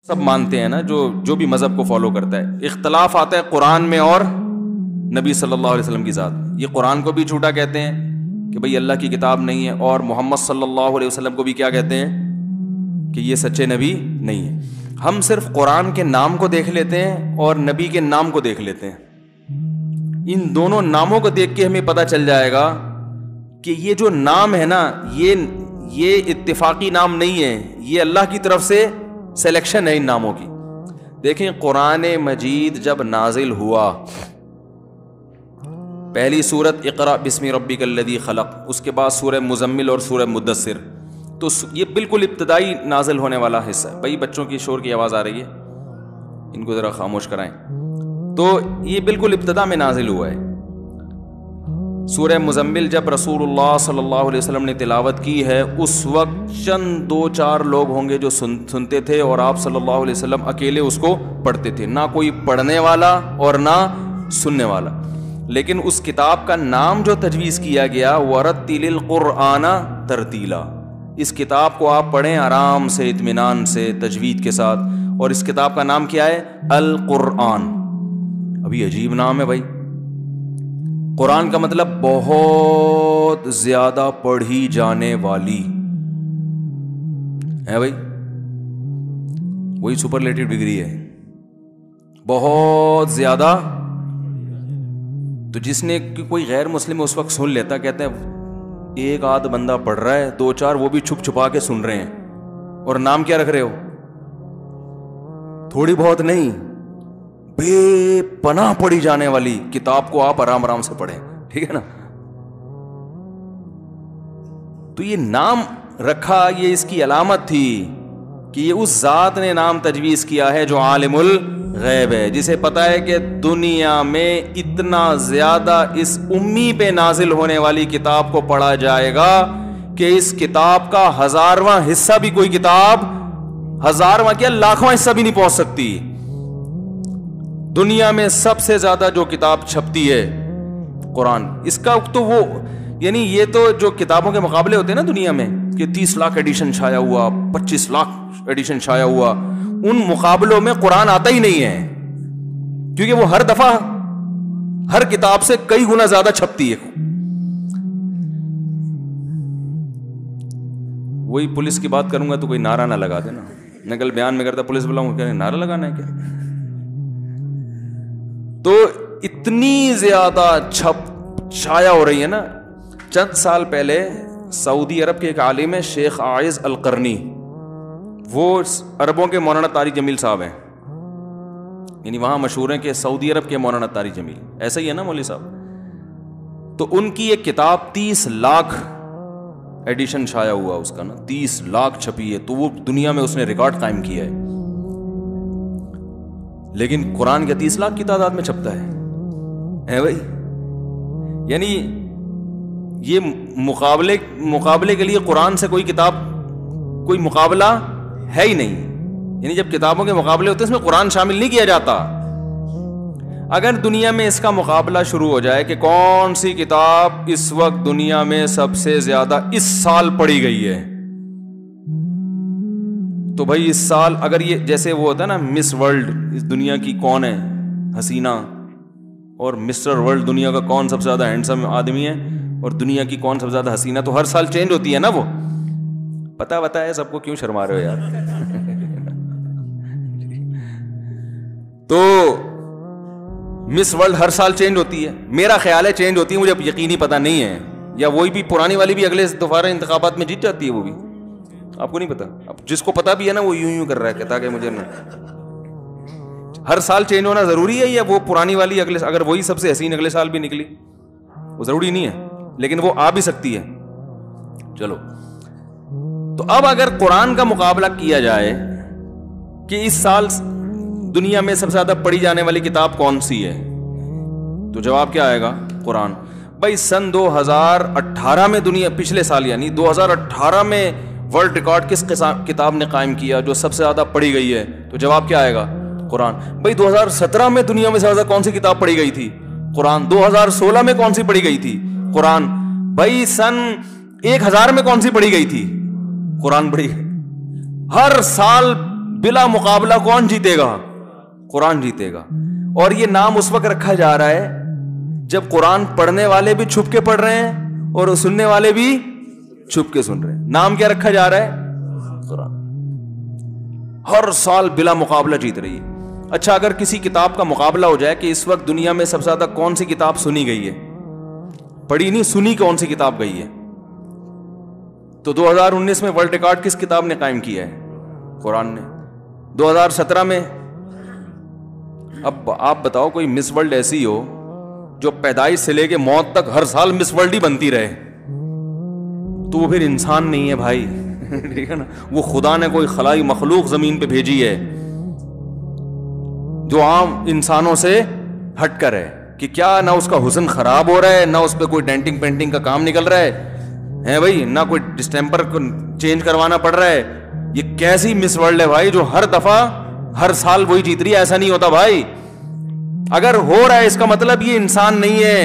سب مانتے ہیں نا, جو بھی مذہب کو فالو کرتا ہے. اختلاف آتا ہے قرآن میں اور نبی صلی اللہ علیہ وسلم کی ذات. یہ قرآن کو بھی جھوٹا کہتے ہیں کہ بھئی اللہ کی کتاب نہیں ہے, اور محمد صلی اللہ علیہ وسلم کو بھی کیا کہتے ہیں کہ یہ سچے نبی نہیں ہے. ہم صرف قرآن کے نام کو دیکھ لیتے ہیں اور نبی کے نام کو دیکھ لیتے ہیں. ان دونوں ناموں کو دیکھ کے ہمیں پتہ چل جائے گا کہ یہ جو نام ہے نا, یہ اتفاقی نام نہیں ہے, یہ اللہ کی طرف سے سلیکشن ہے ان ناموں کی. دیکھیں قرآن مجید جب نازل ہوا, پہلی سورت اقرا بسم ربک الذی خلق, اس کے بعد سورہ مزمل اور سورہ مدثر, تو یہ بالکل ابتدائی نازل ہونے والا حصہ ہے. بھائی بچوں کی شور کی آواز آ رہی ہے, ان کو ذرا خاموش کرائیں. تو یہ بالکل ابتدا میں نازل ہوا ہے. سورہ مزمل جب رسول اللہ صلی اللہ علیہ وسلم نے تلاوت کی ہے, اس وقت چند 2-4 لوگ ہوں گے جو سنتے تھے, اور آپ صلی اللہ علیہ وسلم اکیلے اس کو پڑھتے تھے, نہ کوئی پڑھنے والا اور نہ سننے والا. لیکن اس کتاب کا نام جو تجویز کیا گیا, ورتل القرآن ترتیلا, اس کتاب کو آپ پڑھیں آرام سے, اطمینان سے, تجوید کے ساتھ. اور اس کتاب کا نام کیا ہے؟ القرآن. ابھی عجیب نام ہے بھائی. قرآن کا مطلب بہت زیادہ پڑھی جانے والی ہے بھائی, وہی سپرلیٹو ڈگری ہے, بہت زیادہ. تو جس نے کوئی غیر مسلم اس وقت سن لیتا, کہتے ہیں ایک آدھ بندہ پڑھ رہا ہے, 2-4 وہ بھی چھپ چھپا کے سن رہے ہیں, اور نام کیا رکھ رہے ہو؟ تھوڑی بہت نہیں, بے پناہ پڑھی جانے والی کتاب کو آپ آرام آرام سے پڑھیں. ٹھیک ہے نا. تو یہ نام رکھا, یہ اس کی علامت تھی کہ یہ اس ذات نے نام تجویز کیا ہے جو عالم الغیب ہے, جسے پتا ہے کہ دنیا میں اتنا زیادہ اس امی پہ نازل ہونے والی کتاب کو پڑھا جائے گا کہ اس کتاب کا 1000واں حصہ بھی کوئی کتاب, 1000واں کیا لاکھواں حصہ بھی نہیں پہنچ سکتی. دنیا میں سب سے زیادہ جو کتاب چھپتی ہے قرآن, اس کا تو وہ یعنی یہ تو جو کتابوں کے مقابلے ہوتے ہیں نا دنیا میں کہ 30 لاکھ ایڈیشن شائع ہوا, 25 لاکھ ایڈیشن شائع ہوا, ان مقابلوں میں قرآن آتا ہی نہیں ہے, کیونکہ وہ ہر دفعہ ہر کتاب سے کئی گنا زیادہ چھپتی ہے. وہی پولیس کی بات کروں گا تو کوئی نعرہ نہ لگا دینا, میں کل بیان میں کرتا پولیس بلاؤں کہ نعرہ لگانا ہے کیا. تو اتنی زیادہ چھایا ہو رہی ہے نا. چند سال پہلے سعودی عرب کے ایک عالم ہے شیخ عائز القرنی, وہ عربوں کے مولانا طارق جمیل صاحب ہیں, یعنی وہاں مشہور ہیں کہ سعودی عرب کے مولانا طارق جمیل, ایسا ہی ہے نا مولوی صاحب. تو ان کی ایک کتاب 30 لاکھ ایڈیشن شائع ہوا اس کا نا, 30 لاکھ چھپی ہے, تو وہ دنیا میں اس نے ریکارڈ قائم کیا ہے. لیکن قرآن کے 30 لاکھ کی تعداد میں چھپتا ہے بھائی. یعنی یہ مقابلے کے لیے قرآن سے کوئی کتاب, کوئی مقابلہ ہے ہی نہیں. یعنی جب کتابوں کے مقابلے ہوتے ہیں اس میں قرآن شامل نہیں کیا جاتا. اگر دنیا میں اس کا مقابلہ شروع ہو جائے کہ کون سی کتاب اس وقت دنیا میں سب سے زیادہ اس سال پڑھی گئی ہے, تو بھائی اس سال اگر یہ جیسے وہ ہوتا ہے نا مس ورلڈ, اس دنیا کی کون ہے حسینہ, اور مسٹر ورلڈ دنیا کا کون سب سے زیادہ ہینڈسم آدمی ہے, اور دنیا کی کون سب سے زیادہ حسینہ, تو ہر سال چینج ہوتی ہے نا. وہ پتا ہے سب کو, کیوں شرما رہے ہو یار. تو مس ورلڈ ہر سال چینج ہوتی ہے, میرا خیال ہے چینج ہوتی ہے, مجھے یقینی پتا نہیں ہے, یا وہی بھی پرانی والی بھی اگلے دوبارہ انتخابات میں جیت جاتی ہے, وہ بھی آپ کو نہیں پتا. اب جس کو پتا بھی ہے نا وہ یوں کر رہا ہے کہتا کہ مجھے ہر سال چینج ہونا ضروری ہے, یا وہ پرانی والی اگلے اگر وہی سب سے حسین اگلے سال بھی نکلی, وہ ضروری نہیں ہے, لیکن وہ آ بھی سکتی ہے. چلو, تو اب اگر قرآن کا مقابلہ کیا جائے کہ اس سال دنیا میں سب سے زیادہ پڑھی جانے والی کتاب کون سی ہے, تو جواب کیا آئے گا؟ قرآن. بھائی سن 2018 میں دنیا, پچھلے سال یعنی 2018 میں ورلڈ ریکارڈ کس کتاب نے قائم کیا جو سب سے زیادہ پڑھی گئی ہے, تو جواب کیا آئے گا؟ قرآن. بھائی 2017 میں دنیا میں سب سے زیادہ کون سی کتاب پڑھی گئی تھی؟ قرآن. 2016 میں کون سی پڑھی گئی تھی؟ قرآن. بھائی سن 1000 میں کون سی پڑھی گئی تھی؟ قرآن پڑھی. ہر سال بلا مقابلہ کون جیتے گا؟ قرآن جیتے گا. اور یہ نام اس وقت رکھا جا رہا ہے جب قرآن پڑھنے والے بھی چھپ کے پڑھ رہے ہیں اور سننے والے بھی چھپ کے سن رہے ہیں. نام کیا رکھا جا رہا ہے؟ قرآن. ہر سال بلا مقابلہ جیت رہی ہے. اچھا اگر کسی کتاب کا مقابلہ ہو جائے کہ اس وقت دنیا میں سب سے زیادہ کون سی کتاب سنی گئی ہے، پڑھی نہیں سنی کون سی کتاب گئی ہے، تو 2019 میں ورلڈ ریکارڈ کس کتاب نے قائم کیا ہے؟ قرآن نے. 2017 میں اب آپ بتاؤ کوئی مس ورلڈ ایسی ہو جو پیدائش سے لے کے موت تک ہر سال مس ورلڈ ہی بنتی رہے، تو وہ پھر انسان نہیں ہے بھائی. ٹھیک ہے نا، وہ خدا نے کوئی خلائی مخلوق زمین پہ بھیجی ہے جو عام انسانوں سے ہٹ کر ہے کہ کیا نہ اس کا حسن خراب ہو رہا ہے، نہ اس پہ کوئی ڈینٹنگ پینٹنگ کا کام نکل رہا ہے بھائی، نہ کوئی ڈسٹیمپر چینج کروانا پڑ رہا ہے. یہ کیسی مس ورلڈ ہے بھائی جو ہر دفعہ ہر سال وہی جیت رہی ہے؟ ایسا نہیں ہوتا بھائی. اگر ہو رہا ہے اس کا مطلب یہ انسان نہیں ہے،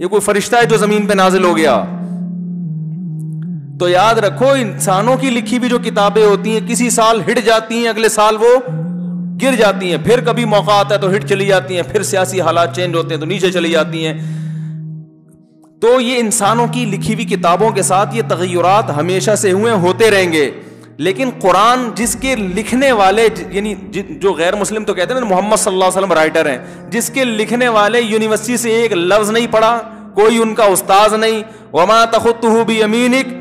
یہ کوئی فرشتہ ہے جو زمین پہ نازل ہو گیا. تو یاد رکھو انسانوں کی لکھی بھی جو کتابیں ہوتی ہیں کسی سال ہٹ جاتی ہیں، اگلے سال وہ گر جاتی ہیں، پھر کبھی موقع آتا ہے تو ہٹ چلی جاتی ہیں، پھر سیاسی حالات چینج ہوتے ہیں تو نیچے چلی جاتی ہیں. تو یہ انسانوں کی لکھی ہوئی کتابوں کے ساتھ یہ تغیرات ہمیشہ سے ہوئے ہوتے رہیں گے. لیکن قرآن جس کے لکھنے والے یعنی جو غیر مسلم تو کہتے ہیں نا محمد صلی اللہ علیہ وسلم رائٹر ہیں، جس کے لکھنے والے یونیورسٹی سے ایک لفظ نہیں پڑھا، کوئی ان کا استاذ نہیں، وما تخطہ بیمینک،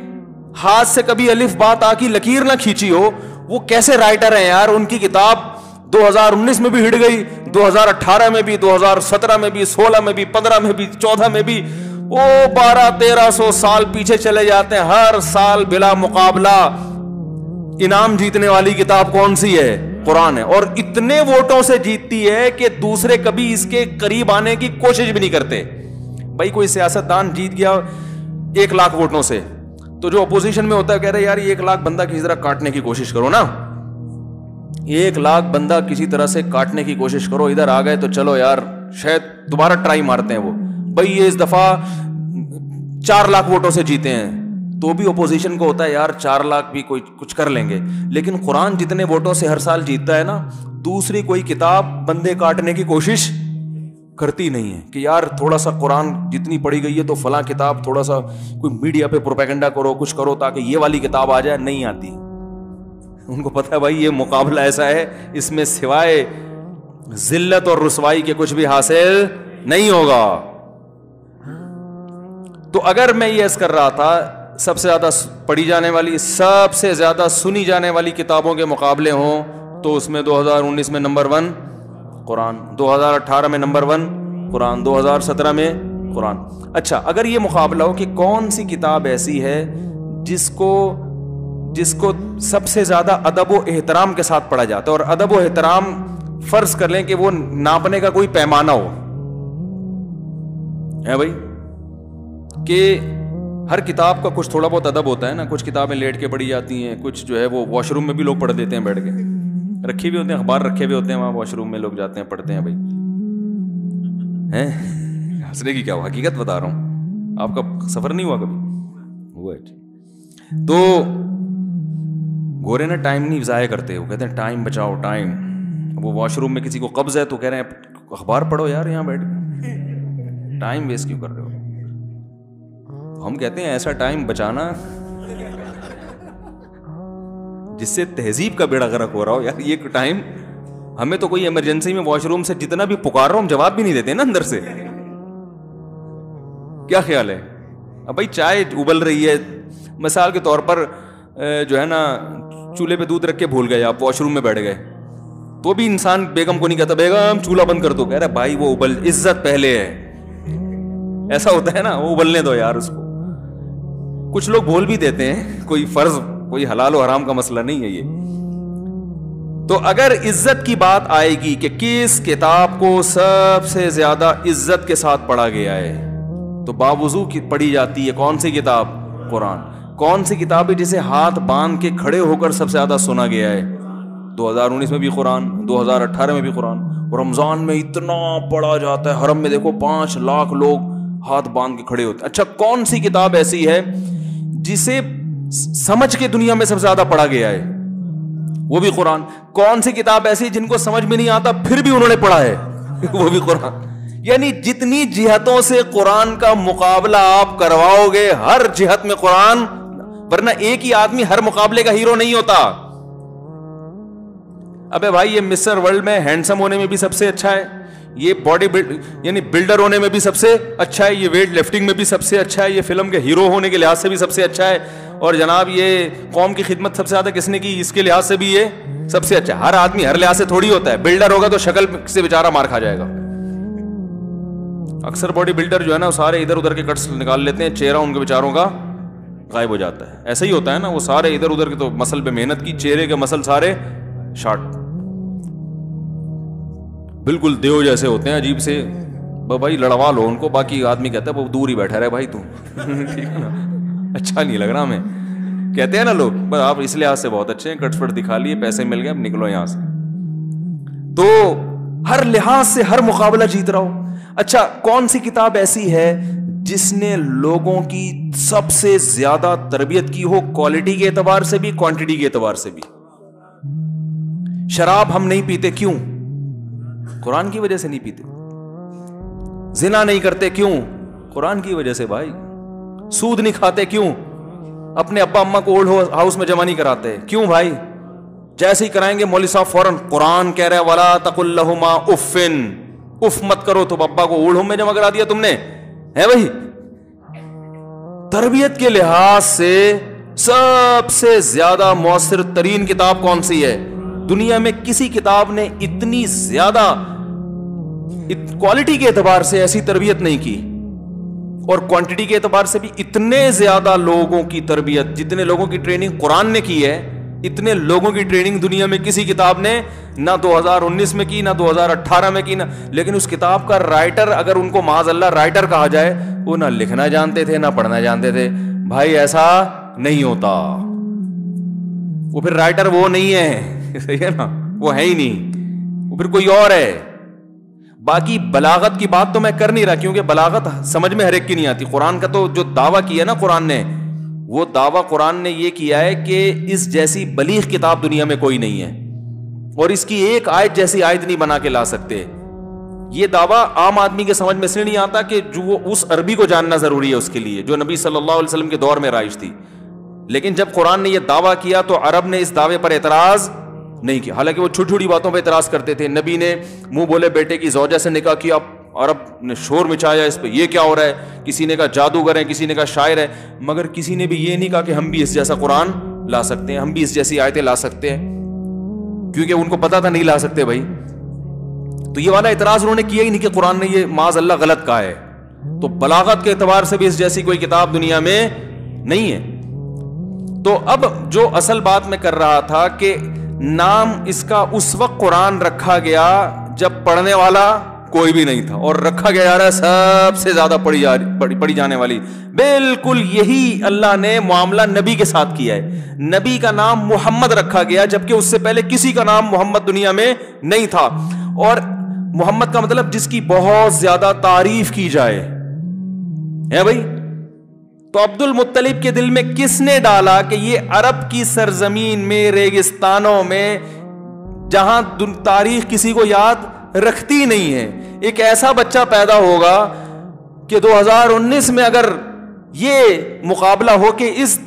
ہاتھ سے کبھی الف با تا کی لکیر نہ کھینچی ہو، وہ کیسے رائٹر ہیں یار؟ ان کی کتاب 2019 میں بھی ہٹ گئی، 2018 میں بھی، 2017 میں بھی، 16 میں بھی، 15 میں بھی، 14 میں بھی، وہ 1200-1300 سال پیچھے چلے جاتے ہیں. ہر سال بلا مقابلہ انعام جیتنے والی کتاب کون سی ہے؟ قرآن ہے. اور اتنے ووٹوں سے جیتتی ہے کہ دوسرے کبھی اس کے قریب آنے کی کوشش بھی نہیں کرتے. بھائی کوئی سیاستدان جیت گیا 1 لاکھ ووٹوں سے تو جو اپوزیشن میں ہوتا ہے کہہ رہے یار 1 لاکھ بندہ کسی طرح کاٹنے کی کوشش کرو نا، 1 لاکھ بندہ کسی طرح سے کاٹنے کی کوشش کرو، ادھر آ گئے تو چلو یار شاید دوبارہ ٹرائی مارتے ہیں. وہ بھائی یہ اس دفعہ 4 لاکھ ووٹوں سے جیتے ہیں تو بھی اپوزیشن کو ہوتا ہے یار 4 لاکھ بھی کوئی کچھ کر لیں گے. لیکن قرآن جتنے ووٹوں سے ہر سال جیتتا ہے نا، دوسری کوئی کتاب بندے کاٹنے کی کوشش کرتی نہیں ہے کہ یار تھوڑا سا قرآن جتنی پڑھی گئی ہے تو فلاں کتاب تھوڑا سا کوئی میڈیا پہ پروپیگنڈا کرو، کچھ کرو تاکہ یہ والی کتاب آ جائے. نہیں آتی. ان کو پتہ ہے بھائی یہ مقابلہ ایسا ہے اس میں سوائے ذلت اور رسوائی کے کچھ بھی حاصل نہیں ہوگا. تو اگر میں یہ عرض کر رہا تھا سب سے زیادہ پڑھی جانے والی، سب سے زیادہ سنی جانے والی کتابوں کے مقابلے ہوں تو اس میں 2019 میں نمبر 1 قرآن، 2018 میں نمبر 1 قرآن، 2017 میں قرآن. اچھا اگر یہ مقابلہ ہو کہ کون سی کتاب ایسی ہے جس کو سب سے زیادہ ادب و احترام کے ساتھ پڑھا جاتا ہے، اور ادب و احترام فرض کر لیں کہ وہ ناپنے کا کوئی پیمانہ ہو ہے بھائی، کہ ہر کتاب کا کچھ تھوڑا بہت ادب ہوتا ہے نا. کچھ کتابیں لیٹ کے پڑھی جاتی ہیں، کچھ جو ہے وہ واش روم میں بھی لوگ پڑھ دیتے ہیں بیٹھ کے، رکھی ہوئے ہوتے ہیں اخبار رکھے ہوئے ہوتے ہیں وہاں واش روم میں، لوگ جاتے ہیں پڑھتے ہیں. بھائی ہنسنے کی کیا، حقیقت بتا رہا ہوں. آپ کا سفر نہیں ہوا کبھی؟ ہوا ہے. تو گورے نا ٹائم نہیں ضائع کرتے، وہ کہتے ہیں ٹائم بچاؤ ٹائم. وہ واش روم میں کسی کو قبض ہے تو کہہ رہے ہیں اخبار پڑھو یار یہاں بیٹھ کے، ٹائم ویسٹ کیوں کر رہے ہو. ہم کہتے ہیں ایسا ٹائم بچانا جس سے تہذیب کا بیڑا غرق ہو رہا ہو. یار یہ ٹائم ہمیں تو کوئی ایمرجنسی میں واش روم سے جتنا بھی پکار رہا ہوں ہم جواب بھی نہیں دیتے نا اندر سے. کیا خیال ہے؟ اب بھائی چائے ابل رہی ہے، مثال کے طور پر جو ہے نا چولہے پہ دودھ رکھ کے بھول گئے، آپ واش روم میں بیٹھ گئے، تو بھی انسان بیگم کو نہیں کہتا بیگم چولہا بند کر دو، کہہ رہا بھائی وہ ابل، عزت پہلے ہے. ایسا ہوتا ہے نا، وہ ابلنے دو یار اس کو. کچھ لوگ بول بھی دیتے ہیں، کوئی فرض کوئی حلال و حرام کا مسئلہ نہیں ہے یہ. تو اگر عزت کی بات آئے گی کہ کس کتاب کو سب سے زیادہ عزت کے ساتھ پڑھا گیا ہے تو باوضو کی پڑھی جاتی ہے کون سی کتاب؟ قرآن. کون سی کتاب ہے جسے ہاتھ باندھ کے کھڑے ہو کر سب سے زیادہ سنا گیا ہے؟ 2019 میں بھی قرآن، 2018 میں بھی قرآن. رمضان میں اتنا پڑھا جاتا ہے، حرم میں دیکھو 5 لاکھ لوگ ہاتھ باندھ کے کھڑے ہوتے ہیں. اچھا کون سی کتاب ایسی ہے جسے سمجھ کے دنیا میں سب سے زیادہ پڑھا گیا ہے؟ وہ بھی قرآن. کون سی کتاب ایسی جن کو سمجھ میں نہیں آتا پھر بھی انہوں نے پڑھا ہے؟ وہ بھی قرآن. یعنی جتنی جہتوں سے قرآن کا مقابلہ آپ کرواؤ گے ہر جہت میں قرآن, ورنہ ایک ہی آدمی ہر مقابلے کا ہیرو نہیں ہوتا. ابے بھائی یہ مسٹر ورلڈ میں ہینڈسم ہونے میں بھی سب سے اچھا ہے, یہ باڈی یعنی بلڈر ہونے میں بھی سب سے اچھا ہے, یہ ویٹ لفٹنگ میں بھی سب سے اچھا ہے, یہ فلم کے ہیرو ہونے کے لحاظ سے بھی سب سے اچھا ہے, اور جناب یہ قوم کی خدمت سب سے زیادہ کس نے کی اس کے لحاظ سے بھی یہ سب سے اچھا ہے. ہر آدمی ہر لحاظ سے تھوڑی ہوتا ہے. بلڈر ہوگا تو شکل سے بیچارہ مار کھا جائے گا. اکثر باڈی بلڈر جو ہے نا وہ سارے ادھر ادھر کے کٹس نکال لیتے ہیں, چہرہ ان کے بیچاروں کا غائب ہو جاتا ہے. ایسا ہی ہوتا ہے نا, وہ سارے ادھر ادھر کے تو مسل پہ محنت کی, چہرے کے مسل سارے شارٹ بالکل دیو جیسے ہوتے ہیں عجیب سے. بھائی لڑوا لو ان کو, باقی آدمی کہتا ہے وہ دور ہی بیٹھا رہے بھائی تو ٹھیک ہے نا, اچھا نہیں لگ رہا ہمیں, کہتے ہیں نا لوگ. بس آپ اس لحاظ سے بہت اچھے ہیں, کٹ فٹ دکھا لیے, پیسے مل گئے, اب نکلو یہاں سے. تو ہر لحاظ سے ہر مقابلہ جیت رہا ہو. اچھا کون سی کتاب ایسی ہے جس نے لوگوں کی سب سے زیادہ تربیت کی ہو, کوالٹی کے اعتبار سے بھی کوانٹٹی کے اعتبار سے بھی؟ شراب ہم نہیں پیتے, کیوں؟ قرآن کی وجہ سے نہیں پیتے. زنا نہیں کرتے, کیوں؟ قرآن کی وجہ سے بھائی. سود نہیں کھاتے, کیوں؟ اپنے ابا اما کو اولڈ ہاؤس میں جمع نہیں کراتے, کیوں بھائی؟ جیسے ہی کرائیں گے مولوی صاحب فوراً قرآن کہہ رہے ولا تقل لہما افن, اف مت کرو. تو ابا کو اولڈ ہوم میں جمع کرا دیا تم نے, ہے بھائی. تربیت کے لحاظ سے سب سے زیادہ مؤثر ترین کتاب کون سی ہے؟ دنیا میں کسی کتاب نے اتنی زیادہ کوالٹی کے اعتبار سے ایسی تربیت نہیں کی, اور کوانٹٹی کے اعتبار سے بھی اتنے زیادہ لوگوں کی تربیت, جتنے لوگوں کی ٹریننگ قرآن نے کی ہے اتنے لوگوں کی ٹریننگ دنیا میں کسی کتاب نے نہ 2019 میں کی, نہ 2018 میں کی. نہ لیکن اس کتاب کا رائٹر, اگر ان کو معاذ اللہ رائٹر کہا جائے, وہ نہ لکھنا جانتے تھے نہ پڑھنا جانتے تھے. بھائی ایسا نہیں ہوتا, وہ پھر رائٹر وہ نہیں ہے, صحیح ہے نا, وہ ہے ہی نہیں, وہ پھر کوئی اور ہے. باقی بلاغت کی بات تو میں کر نہیں رہا, کیونکہ بلاغت سمجھ میں ہر ایک کی نہیں آتی. قرآن کا تو جو دعویٰ کیا نا قرآن نے, وہ دعویٰ قرآن نے یہ کیا ہے کہ اس جیسی بلیغ کتاب دنیا میں کوئی نہیں ہے, اور اس کی ایک آیت جیسی آیت نہیں بنا کے لا سکتے. یہ دعویٰ عام آدمی کے سمجھ میں سے نہیں آتا کہ جو وہ اس عربی کو جاننا ضروری ہے اس کے لیے جو نبی صلی اللہ علیہ وسلم کے دور میں رائج تھی. لیکن جب قرآن نے یہ دعویٰ کیا تو عرب نے اس دعوے پر اعتراض نہیں کیا, حالانکہ وہ چھوٹی چھوٹی باتوں پہ اعتراض کرتے تھے. نبی نے منہ بولے بیٹے کی زوجہ سے نکاح کیا, عرب نے شور مچایا اس پہ, یہ کیا ہو رہا ہے. کسی نے کہا جادوگر ہے, کسی نے کہا شاعر ہے, مگر کسی نے بھی یہ نہیں کہا کہ ہم بھی اس جیسا قرآن لا سکتے ہیں, ہم بھی اس جیسی آیتیں لا سکتے ہیں, کیونکہ ان کو پتا تھا نہیں لا سکتے بھائی. تو یہ والا اعتراض انہوں نے کیا ہی نہیں کہ قرآن نے یہ معاذ اللہ غلط کہا ہے. تو بلاغت کے اعتبار سے بھی اس جیسی کوئی کتاب دنیا میں نہیں ہے. تو اب جو اصل بات میں کر رہا تھا کہ نام اس کا اس وقت قرآن رکھا گیا جب پڑھنے والا کوئی بھی نہیں تھا, اور رکھا گیا جا رہا ہے سب سے زیادہ پڑھی جانے والی. بالکل یہی اللہ نے معاملہ نبی کے ساتھ کیا ہے. نبی کا نام محمد رکھا گیا جبکہ اس سے پہلے کسی کا نام محمد دنیا میں نہیں تھا, اور محمد کا مطلب جس کی بہت زیادہ تعریف کی جائے, ہے بھائی. تو عبد المطلب کے دل میں کس نے ڈالا کہ یہ عرب کی سرزمین میں, ریگستانوں میں, جہاں تاریخ کسی کو یاد رکھتی نہیں ہے, ایک ایسا بچہ پیدا ہوگا کہ 2019 میں اگر یہ مقابلہ ہو کہ اس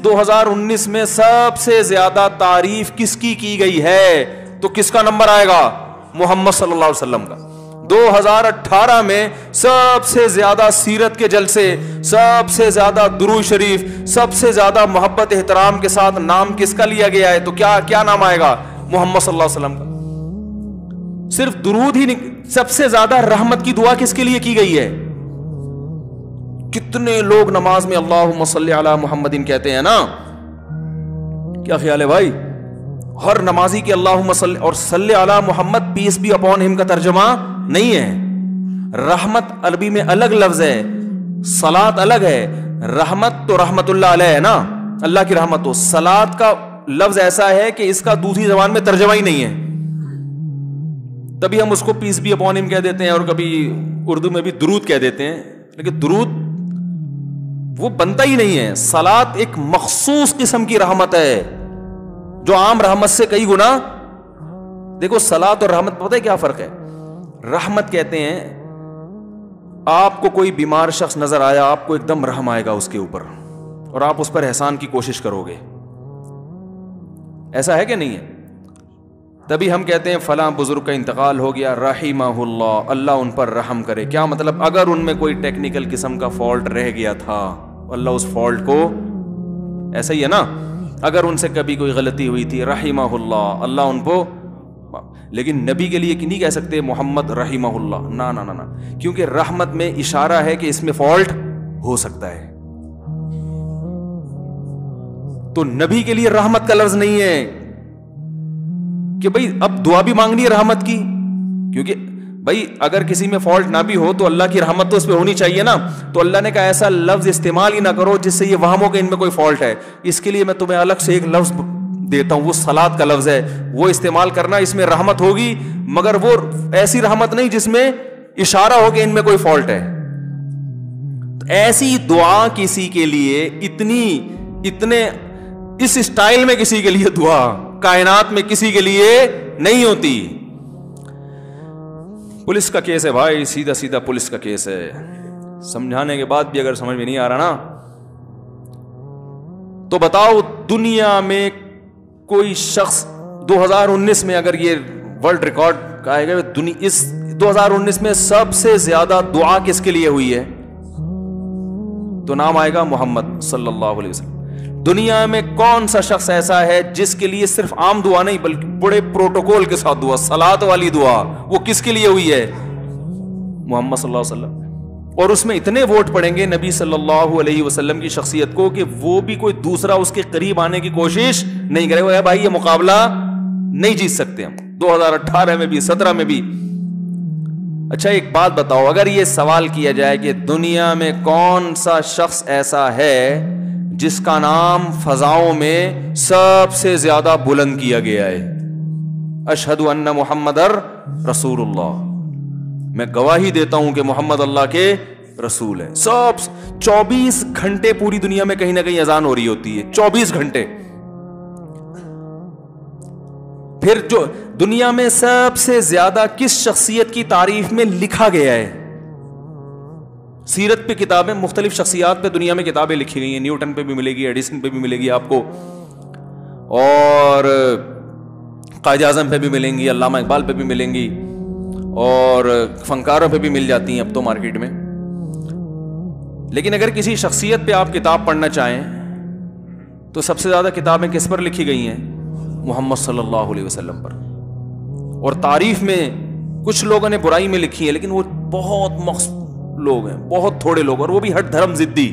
2019 میں سب سے زیادہ تعریف کس کی گئی ہے, تو کس کا نمبر آئے گا؟ محمد صلی اللہ علیہ وسلم کا. 2018 میں سب سے زیادہ سیرت کے جلسے, سب سے زیادہ درود شریف, سب سے زیادہ محبت احترام کے ساتھ نام کس کا لیا گیا ہے, تو کیا نام آئے گا؟ محمد صلی اللہ علیہ وسلم کا. صرف درود ہی نہیں, سب سے زیادہ رحمت کی دعا کس کے لیے کی گئی ہے؟ کتنے لوگ نماز میں اللہم صلی علی محمد کہتے ہیں نا, کیا خیال ہے بھائی؟ ہر نمازی کے اللہم صلی اور صلی علی محمد پیس بی اپون ہم کا ترجمہ نہیں ہے. رحمت عربی میں الگ لفظ ہے, صلاۃ الگ ہے. رحمت تو رحمت اللہ علیہ ہے نا, اللہ کی رحمت. تو صلاۃ کا لفظ ایسا ہے کہ اس کا دوسری زبان میں ترجمہ ہی نہیں ہے, تبھی ہم اس کو پیس بی اپون ہم کہہ دیتے ہیں, اور کبھی اردو میں بھی درود کہہ دیتے ہیں, لیکن درود وہ بنتا ہی نہیں ہے. صلاۃ ایک مخصوص قسم کی رحمت ہے, جو عام رحمت سے کئی گنا. دیکھو صلات اور رحمت پتہ ہے کیا فرق ہے؟ رحمت کہتے ہیں آپ کو کوئی بیمار شخص نظر آیا, آپ کو ایک دم رحم آئے گا اس کے اوپر, اور آپ اس پر احسان کی کوشش کرو گے. ایسا ہے کہ نہیں ہے؟ تبھی ہم کہتے ہیں فلاں بزرگ کا انتقال ہو گیا, رحمہ اللہ, اللہ ان پر رحم کرے. کیا مطلب؟ اگر ان میں کوئی ٹیکنیکل قسم کا فالٹ رہ گیا تھا, اللہ اس فالٹ کو, ایسا ہی ہے نا, اگر ان سے کبھی کوئی غلطی ہوئی تھی, رحمہ اللہ, اللہ ان کو. لیکن نبی کے لیے نہیں کہہ سکتے محمد رحمہ اللہ, نا نا نا نا, کیونکہ رحمت میں اشارہ ہے کہ اس میں فالٹ ہو سکتا ہے. تو نبی کے لیے رحمت کا لفظ نہیں ہے کہ بھئی اب دعا بھی مانگنی ہے رحمت کی, کیونکہ بھئی اگر کسی میں فالٹ نہ بھی ہو تو اللہ کی رحمت تو اس پہ ہونی چاہیے نا. تو اللہ نے کہا ایسا لفظ استعمال ہی نہ کرو جس سے یہ وہم ہو کہ ان میں کوئی فالٹ ہے. اس کے لیے میں تمہیں الگ سے ایک لفظ دیتا ہوں, وہ صلات کا لفظ ہے, وہ استعمال کرنا. اس میں رحمت ہوگی مگر وہ ایسی رحمت نہیں جس میں اشارہ ہو کہ ان میں کوئی فالٹ ہے. ایسی دعا کسی کے لیے اتنے اس اسٹائل میں کسی کے لیے دعا کائنات میں کسی کے لیے نہیں ہوتی. پولیس کا کیس ہے بھائی, سیدھا سیدھا پولیس کا کیس ہے. سمجھانے کے بعد بھی اگر سمجھ میں نہیں آ رہا نا, تو بتاؤ دنیا میں کوئی شخص 2019 میں اگر یہ ورلڈ ریکارڈ کہے گا, اس 2019 میں سب سے زیادہ دعا کس کے لیے ہوئی ہے, تو نام آئے گا محمد صلی اللہ علیہ وسلم. دنیا میں کون سا شخص ایسا ہے جس کے لیے صرف عام دعا نہیں بلکہ بڑے پروٹوکول کے ساتھ دعا, صلات والی دعا, وہ کس کے لیے ہوئی ہے؟ محمد صلی اللہ علیہ وسلم. اور اس میں اتنے ووٹ پڑیں گے نبی صلی اللہ علیہ وسلم کی شخصیت کو کہ وہ بھی کوئی دوسرا اس کے قریب آنے کی کوشش نہیں کرے. وہ بھائی یہ مقابلہ نہیں جیت سکتے ہم 2018 میں بھی 17 میں بھی. اچھا ایک بات بتاؤ, اگر یہ سوال کیا جائے کہ دنیا میں کون سا شخص ایسا ہے جس کا نام فضاؤں میں سب سے زیادہ بلند کیا گیا ہے, اشہد ان محمد رسول اللہ, میں گواہی دیتا ہوں کہ محمد اللہ کے رسول ہے. سب 24 گھنٹے پوری دنیا میں کہیں نہ کہیں اذان ہو رہی ہوتی ہے, 24 گھنٹے. پھر جو دنیا میں سب سے زیادہ کس شخصیت کی تعریف میں لکھا گیا ہے؟ سیرت پہ کتابیں, مختلف شخصیات پہ دنیا میں کتابیں لکھی گئی ہیں. نیوٹن پہ بھی ملے گی, ایڈیسن پہ بھی ملے گی آپ کو, اور قائد اعظم پہ بھی ملیں گی, علامہ اقبال پہ بھی ملیں گی, اور فنکاروں پہ بھی مل جاتی ہیں اب تو مارکیٹ میں. لیکن اگر کسی شخصیت پہ آپ کتاب پڑھنا چاہیں تو سب سے زیادہ کتابیں کس پر لکھی گئی ہیں؟ محمد صلی اللہ علیہ وسلم پر. اور تعریف میں کچھ لوگوں نے برائی میں لکھی ہے, لیکن وہ بہت لوگ ہیں, بہت تھوڑے لوگ, اور وہ بھی ہٹ دھرم ضدی.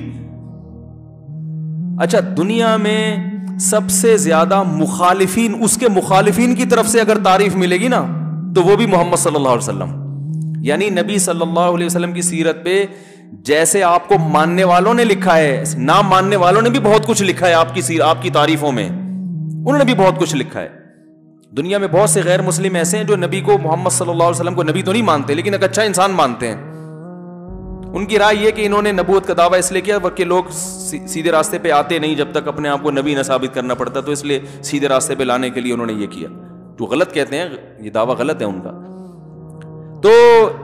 اچھا دنیا میں سب سے زیادہ مخالفین, اس کے مخالفین کی طرف سے اگر تعریف ملے گی نا تو وہ بھی محمد صلی اللہ علیہ وسلم. یعنی نبی صلی اللہ علیہ وسلم کی سیرت پہ جیسے آپ کو ماننے والوں نے لکھا ہے, نہ ماننے والوں نے بھی بہت کچھ لکھا ہے آپ کی تعریفوں میں, انہوں نے بھی بہت کچھ لکھا ہے. دنیا میں بہت سے غیر مسلم ایسے ہیں جو نبی کو, محمد صلی اللہ علیہ وسلم کو نبی تو نہیں مانتے لیکن ایک اچھا انسان مانتے ہیں. ان کی رائے یہ کہ انہوں نے نبوت کا دعویٰ اس لیے کیا کہ لوگ سیدھے راستے پہ آتے نہیں جب تک اپنے آپ کو نبی نہ ثابت کرنا پڑتا, تو اس لیے سیدھے راستے پہ لانے کے لیے انہوں نے یہ کیا. جو غلط کہتے ہیں, یہ دعویٰ غلط ہے ان کا. تو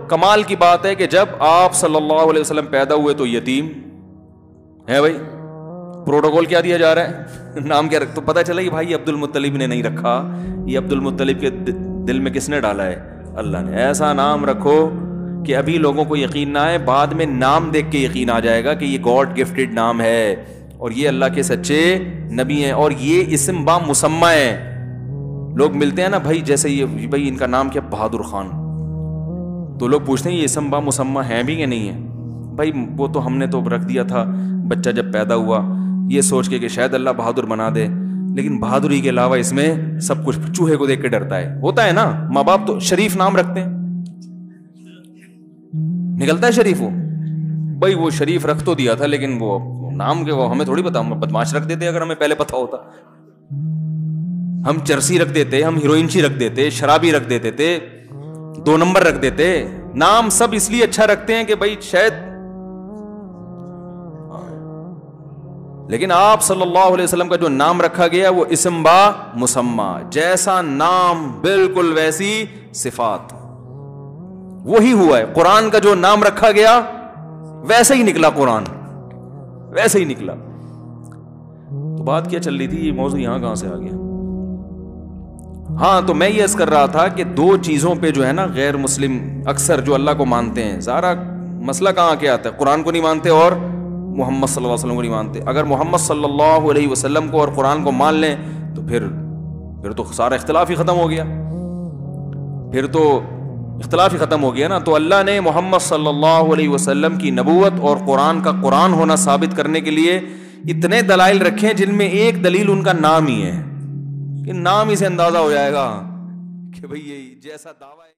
کمال کی بات ہے کہ جب آپ صلی اللہ علیہ وسلم پیدا ہوئے تو یتیم ہے. بھائی پروٹوکول کیا دیا جا رہا ہے, نام کیا رکھ, تو پتہ چلا کہ بھائی عبد المطلب نے نہیں رکھا, یہ عبد المطلب کے دل میں کس نے ڈالا ہے؟ اللہ نے. ایسا نام رکھو کہ ابھی لوگوں کو یقین نہ آئے, بعد میں نام دیکھ کے یقین آ جائے گا کہ یہ گاڈ گفٹڈ نام ہے اور یہ اللہ کے سچے نبی ہیں, اور یہ اسم با مسمى ہے. لوگ ملتے ہیں نا بھائی, جیسے یہ بھائی ان کا نام کیا, بہادر خان, تو لوگ پوچھتے ہیں یہ اسم با مسمى ہے بھی کہ نہیں ہے؟ بھائی وہ تو ہم نے تو رکھ دیا تھا بچہ جب پیدا ہوا یہ سوچ کے کہ شاید اللہ بہادر بنا دے, لیکن بہادری کے علاوہ اس میں سب کچھ, چوہے کو دیکھ کے ڈرتا ہے. ہوتا ہے نا, ماں باپ تو شریف نام رکھتے ہیں, نکلتا ہے شریف. وہ بھائی وہ شریف رکھ تو دیا تھا لیکن وہ نام کے وہ ہمیں تھوڑی پتا, ہم بدماش رکھ دیتے اگر ہمیں پہلے پتا ہوتا. ہم چرسی رکھ دیتے, ہم ہیروئنچی رکھ دیتے, شرابی رکھ دیتے تھے, 2 نمبر رکھ دیتے. نام سب اس لیے اچھا رکھتے ہیں کہ بھائی شاید لیکن آپ صلی اللہ علیہ وسلم کا جو نام رکھا گیا وہ اسم با مسمى، جیسا نام بالکل ویسی صفات، وہی ہوا ہے. قرآن کا جو نام رکھا گیا ویسے ہی نکلا، قرآن ویسے ہی نکلا. تو بات کیا چل رہی تھی، یہ موضوع یہاں کہاں سے آ گیا؟ ہاں، تو میں یہ عرض کر رہا تھا کہ دو چیزوں پہ جو ہے نا غیر مسلم اکثر جو اللہ کو مانتے ہیں، سارا مسئلہ کہاں کے آتا ہے؟ قرآن کو نہیں مانتے اور محمد صلی اللہ علیہ وسلم کو نہیں مانتے. اگر محمد صلی اللہ علیہ وسلم کو اور قرآن کو مان لیں تو پھر تو سارا اختلاف ہی ختم ہو گیا، پھر تو اختلاف ہی ختم ہو گیا نا. تو اللہ نے محمد صلی اللہ علیہ وسلم کی نبوت اور قرآن کا قرآن ہونا ثابت کرنے کے لیے اتنے دلائل رکھے ہیں، جن میں ایک دلیل ان کا نام ہی ہے، کہ نام ہی سے اندازہ ہو جائے گا کہ بھئی یہ جیسا دعویٰ ہے.